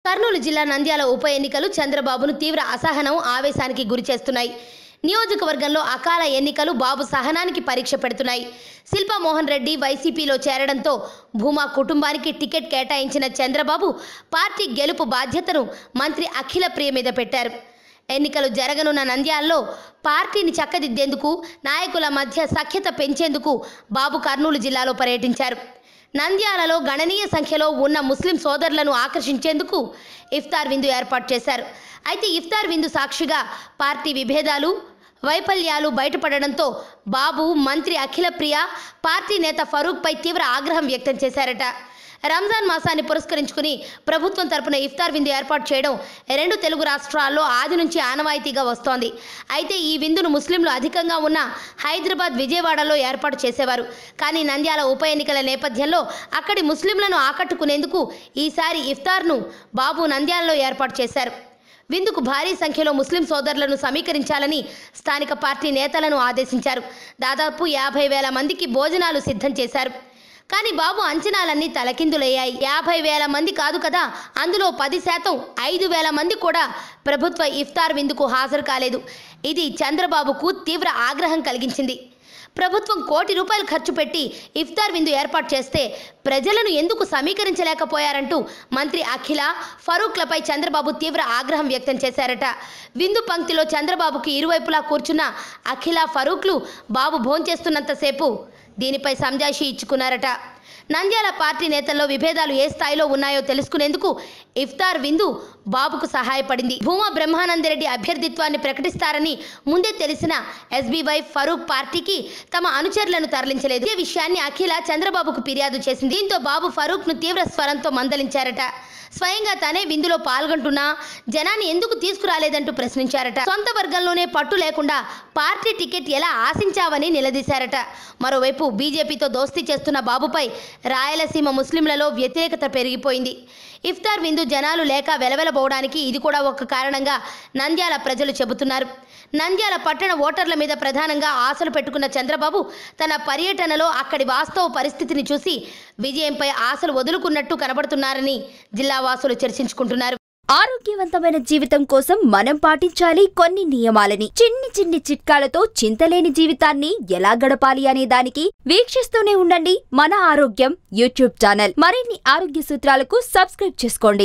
కర్నూలు జిల్లా నంద్యాల ఉప ఎన్నికలు చంద్రబాబును తీవ్ర అసహనం ఆవేశానికి గురిచేస్తున్నాయి. నియోజకవర్గంలో అకాల ఎన్నికలు బాబు సహనానికి పరీక్ష పెడుతున్నాయి. శిల్పా మోహన్ రెడ్డి వైసీపీలో చేరడంతో భూమా కుటుంబానికి టికెట్ కేటాయించిన చంద్రబాబు పార్టీ గెలుపు బాధ్యతను మంత్రి అఖిల ప్రియ మీద పెట్టారు. ఎన్నికలు జరగనున్న నంద్యాలలో పార్టీని చక్కదిద్దేందుకు నాయకుల మధ్య సఖ్యత పెంచేందుకు బాబు కర్నూలు జిల్లాలో పర్యటించారు. నంద్యాలలో గణనీయ సంఖ్యలో ఉన్న ముస్లిం సోదరులను ఆకర్షించేందుకు ఇఫ్తార్ విందు ఏర్పాటు చేశారు. అయితే ఇఫ్తార్ విందు సాక్షిగా పార్టీ విభేదాలు, వైఫల్యాలు బయటపడడంతో బాబు, మంత్రి అఖిల ప్రియ పార్టీ నేత ఫరూక్పై తీవ్ర ఆగ్రహం వ్యక్తం చేశారట. రంజాన్ మాసాన్ని పురస్కరించుకుని ప్రభుత్వం తరపున ఇఫ్తార్ విందు ఏర్పాటు చేయడం రెండు తెలుగు రాష్ట్రాల్లో ఆది నుంచి ఆనవాయితీగా వస్తోంది. అయితే ఈ విందును ముస్లింలు అధికంగా ఉన్న హైదరాబాద్, విజయవాడలో ఏర్పాటు చేసేవారు. కానీ నంద్యాల ఉప ఎన్నికల నేపథ్యంలో అక్కడి ముస్లింలను ఆకట్టుకునేందుకు ఈసారి ఇఫ్తార్ను బాబు నంద్యాలలో ఏర్పాటు చేశారు. విందుకు భారీ సంఖ్యలో ముస్లిం సోదరులను సమీకరించాలని స్థానిక పార్టీ నేతలను ఆదేశించారు. దాదాపు 50,000 మందికి భోజనాలు సిద్ధం చేశారు. కానీ బాబు అంచనాలన్నీ తలకిందులయ్యాయి. 50,000 మంది కాదు కదా, అందులో 10% 5,000 మంది కూడా ప్రభుత్వ ఇఫ్తార్ విందుకు హాజరు కాలేదు. ఇది చంద్రబాబుకు తీవ్ర ఆగ్రహం కలిగించింది. ప్రభుత్వం ₹1 కోటి ఖర్చు పెట్టి ఇఫ్తార్ విందు ఏర్పాటు చేస్తే ప్రజలను ఎందుకు సమీకరించలేకపోయారంటూ మంత్రి అఖిల, ఫరూక్లపై చంద్రబాబు తీవ్ర ఆగ్రహం వ్యక్తం చేశారట. విందు పంక్తిలో చంద్రబాబుకి ఇరువైపులా కూర్చున్న అఖిల, ఫరూక్లు బాబు భోంచేస్తున్నంతసేపు దీనిపై సంజాయిషీ ఇచ్చుకున్నారట. నంద్యాల పార్టీ నేతల్లో విభేదాలు ఏ స్థాయిలో ఉన్నాయో తెలుసుకునేందుకు ఇఫ్తార్ విందు బాబుకు సహాయపడింది. భూమా బ్రహ్మానందరెడ్డి అభ్యర్థిత్వాన్ని ప్రకటిస్తారని ముందే తెలిసిన ఎస్బీవై ఫరూక్ పార్టీకి తమ అనుచరులను తరలించలేదు. ఈ విషయాన్ని అఖిల చంద్రబాబుకు ఫిర్యాదు చేసింది. దీంతో బాబు ఫరూక్ను తీవ్ర స్వరంతో మందలించారట. స్వయంగా తనే విందులో పాల్గొంటున్నా జనాన్ని ఎందుకు తీసుకురాలేదంటూ ప్రశ్నించారట. సొంత వర్గంలోనే పట్టు లేకుండా పార్టీ టికెట్ ఎలా ఆశించావని నిలదీశారట. మరోవైపు బీజేపీతో దోస్తీ చేస్తున్న బాబుపై రాయలసీమ ముస్లింలలో వ్యతిరేకత పెరిగిపోయింది. ఇఫ్తార్ విందు జనాలు లేక వెలవెలబోవడానికి ఇది కూడా ఒక కారణంగా నంద్యాల ప్రజలు చెబుతున్నారు. నంద్యాల పట్టణ ఓటర్ల మీద ప్రధానంగా ఆశలు పెట్టుకున్న చంద్రబాబు తన పర్యటనలో అక్కడి వాస్తవ పరిస్థితిని చూసి విజయంపై ఆశలు వదులుకున్నట్టు కనబడుతున్నారని జిల్లావాసులు చర్చించుకుంటున్నారు. ఆరోగ్యవంతమైన జీవితం కోసం మనం పాటించాలి కొన్ని నియమాలని. చిన్ని చిట్కాలతో చింతలేని జీవితాన్ని ఎలా గడపాలి అనే దానికి వీక్షిస్తూనే ఉండండి మన ఆరోగ్యం యూట్యూబ్ ఛానల్. మరిన్ని ఆరోగ్య సూత్రాలకు సబ్స్క్రైబ్ చేసుకోండి.